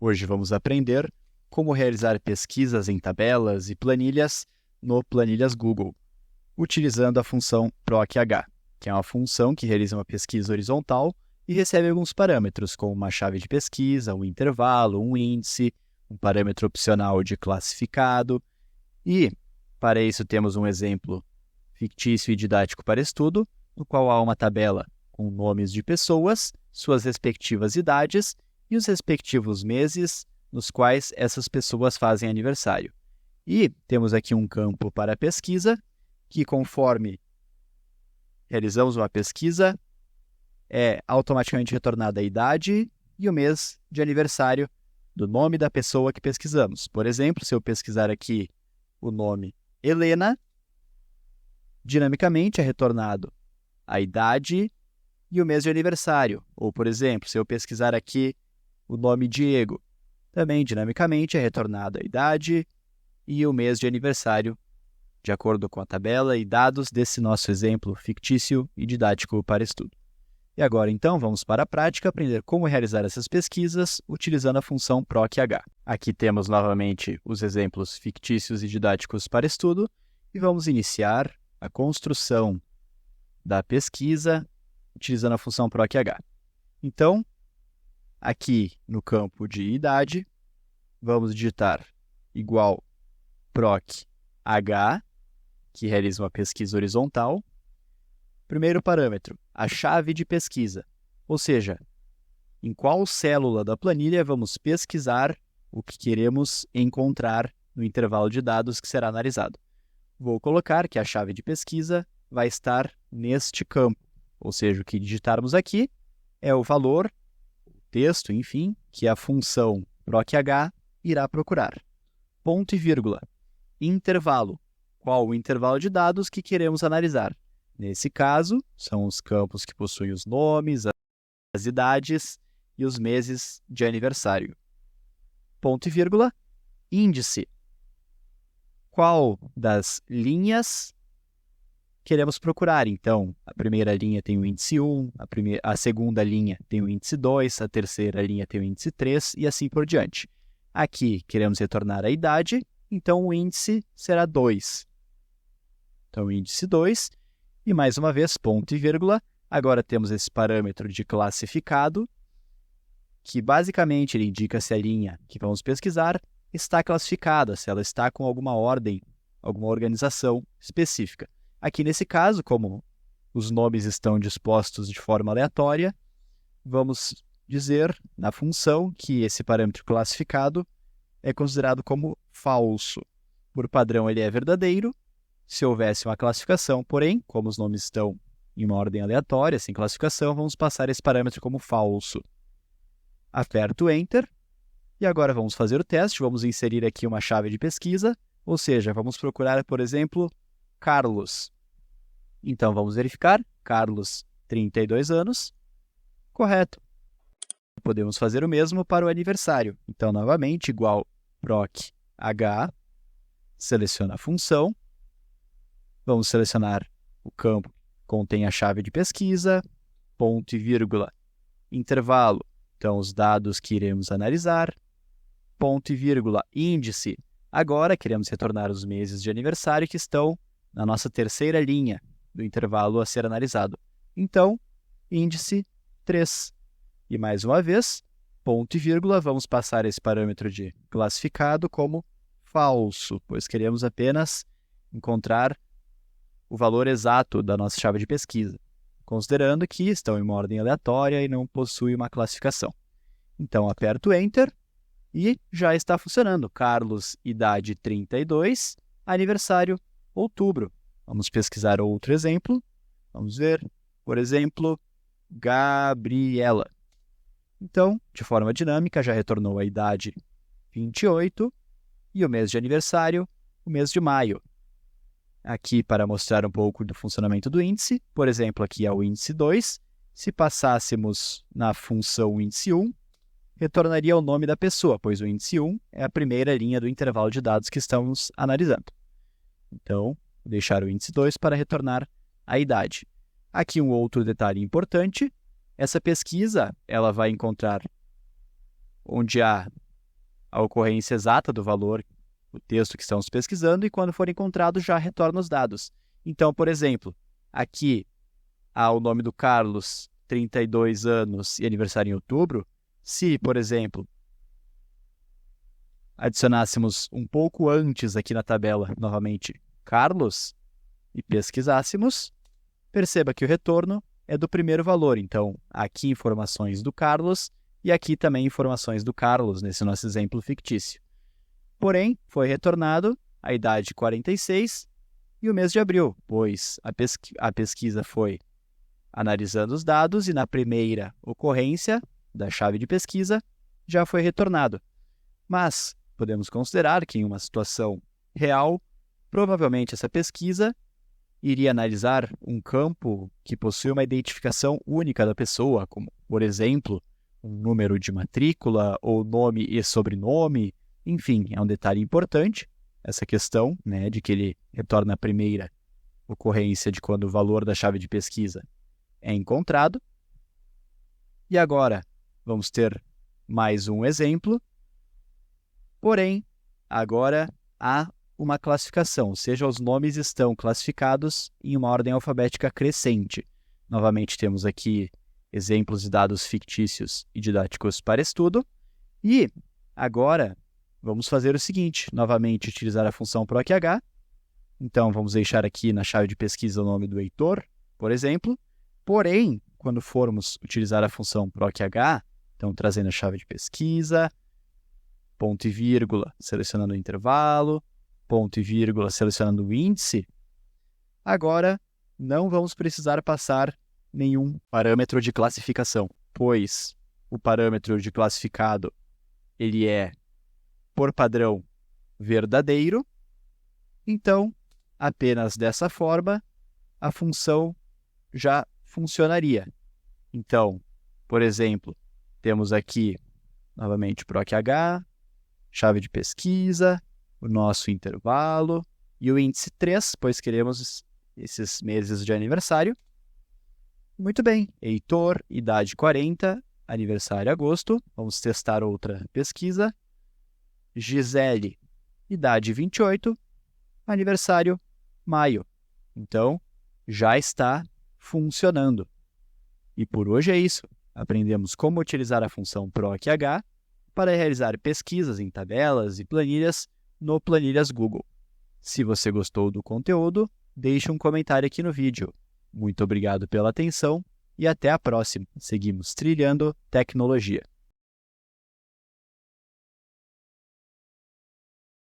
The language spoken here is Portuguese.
Hoje vamos aprender como realizar pesquisas em tabelas e planilhas no Planilhas Google, utilizando a função proc-h, que é uma função que realiza uma pesquisa horizontal e recebe alguns parâmetros, como uma chave de pesquisa, um intervalo, um índice, um parâmetro opcional de classificado. E, para isso, temos um exemplo fictício e didático para estudo, no qual há uma tabela com nomes de pessoas, suas respectivas idades e os respectivos meses nos quais essas pessoas fazem aniversário. E temos aqui um campo para pesquisa, que conforme realizamos uma pesquisa, é automaticamente retornada a idade e o mês de aniversário do nome da pessoa que pesquisamos. Por exemplo, se eu pesquisar aqui o nome Helena, dinamicamente é retornado a idade e o mês de aniversário. Ou, por exemplo, se eu pesquisar aqui o nome Diego, também dinamicamente é retornado a idade e o mês de aniversário, de acordo com a tabela e dados desse nosso exemplo fictício e didático para estudo. E agora, então, vamos para a prática, aprender como realizar essas pesquisas utilizando a função proc-h. Aqui temos novamente os exemplos fictícios e didáticos para estudo e vamos iniciar a construção da pesquisa utilizando a função proc-h. Então, aqui no campo de idade, vamos digitar igual proc-h, que realiza uma pesquisa horizontal. Primeiro parâmetro, a chave de pesquisa, ou seja, em qual célula da planilha vamos pesquisar o que queremos encontrar no intervalo de dados que será analisado. Vou colocar que a chave de pesquisa vai estar neste campo, ou seja, o que digitarmos aqui é o valor, o texto, enfim, que a função proc-h irá procurar. Ponto e vírgula. Intervalo. Qual o intervalo de dados que queremos analisar? Nesse caso, são os campos que possuem os nomes, as idades e os meses de aniversário. Ponto e vírgula. Índice. Qual das linhas queremos procurar? Então, a primeira linha tem o índice 1, a segunda linha tem o índice 2, a terceira linha tem o índice 3 e assim por diante. Aqui queremos retornar a idade, então o índice será 2. Então, índice 2. E mais uma vez, ponto e vírgula. Agora temos esse parâmetro de classificado, que basicamente ele indica se a linha que vamos pesquisar está classificada, se ela está com alguma ordem, alguma organização específica. Aqui nesse caso, como os nomes estão dispostos de forma aleatória, vamos dizer na função que esse parâmetro classificado é considerado como falso. Por padrão, ele é verdadeiro se houvesse uma classificação, porém, como os nomes estão em uma ordem aleatória, sem classificação, vamos passar esse parâmetro como falso. Aperto Enter. E agora vamos fazer o teste, vamos inserir aqui uma chave de pesquisa, ou seja, vamos procurar, por exemplo, Carlos. Então, vamos verificar, Carlos, 32 anos, correto. Podemos fazer o mesmo para o aniversário. Então, novamente, igual proc-h, seleciona a função, vamos selecionar o campo que contém a chave de pesquisa, ponto e vírgula, intervalo, então os dados que iremos analisar, ponto e vírgula, índice. Agora queremos retornar os meses de aniversário que estão na nossa terceira linha do intervalo a ser analisado. Então, índice 3. E mais uma vez, ponto e vírgula, vamos passar esse parâmetro de classificado como falso, pois queremos apenas encontrar o valor exato da nossa chave de pesquisa, considerando que estão em uma ordem aleatória e não possuem uma classificação. Então, aperto Enter e já está funcionando. Carlos, idade 32, aniversário, outubro. Vamos pesquisar outro exemplo. Vamos ver, por exemplo, Gabriela. Então, de forma dinâmica, já retornou a idade 28 e o mês de aniversário, o mês de maio. Aqui, para mostrar um pouco do funcionamento do índice, por exemplo, aqui é o índice 2. Se passássemos na função índice 1, retornaria o nome da pessoa, pois o índice 1 é a primeira linha do intervalo de dados que estamos analisando. Então, vou deixar o índice 2 para retornar a idade. Aqui um outro detalhe importante, essa pesquisa ela vai encontrar onde há a ocorrência exata do valor, o texto que estamos pesquisando, e quando for encontrado já retorna os dados. Então, por exemplo, aqui há o nome do Carlos, 32 anos e aniversário em outubro. Se, por exemplo, adicionássemos um pouco antes aqui na tabela, novamente, Carlos, e pesquisássemos, perceba que o retorno é do primeiro valor. Então, aqui informações do Carlos e aqui também informações do Carlos, nesse nosso exemplo fictício. Porém, foi retornado a idade 46 e o mês de abril, pois a pesquisa foi analisando os dados e na primeira ocorrência da chave de pesquisa já foi retornado. Mas podemos considerar que em uma situação real, provavelmente essa pesquisa iria analisar um campo que possui uma identificação única da pessoa, como, por exemplo, um número de matrícula ou nome e sobrenome. Enfim, é um detalhe importante essa questão, né, de que ele retorna a primeira ocorrência de quando o valor da chave de pesquisa é encontrado. E agora vamos ter mais um exemplo. Porém, agora há uma classificação, ou seja, os nomes estão classificados em uma ordem alfabética crescente. Novamente temos aqui exemplos de dados fictícios e didáticos para estudo. E agora vamos fazer o seguinte, novamente utilizar a função proc h. Então vamos deixar aqui na chave de pesquisa o nome do Heitor, por exemplo. Porém, quando formos utilizar a função proc h, então trazendo a chave de pesquisa, ponto e vírgula, selecionando o intervalo, ponto e vírgula, selecionando o índice, agora não vamos precisar passar nenhum parâmetro de classificação, pois o parâmetro de classificado ele é, por padrão, verdadeiro. Então, apenas dessa forma, a função já funcionaria. Então, por exemplo, temos aqui, novamente, proc h, chave de pesquisa, o nosso intervalo e o índice 3, pois queremos esses meses de aniversário. Muito bem, Heitor, idade 40, aniversário agosto. Vamos testar outra pesquisa. Gisele, idade 28, aniversário maio. Então, já está funcionando. E por hoje é isso. Aprendemos como utilizar a função proc h para realizar pesquisas em tabelas e planilhas no Planilhas Google. Se você gostou do conteúdo, deixe um comentário aqui no vídeo. Muito obrigado pela atenção e até a próxima. Seguimos trilhando tecnologia.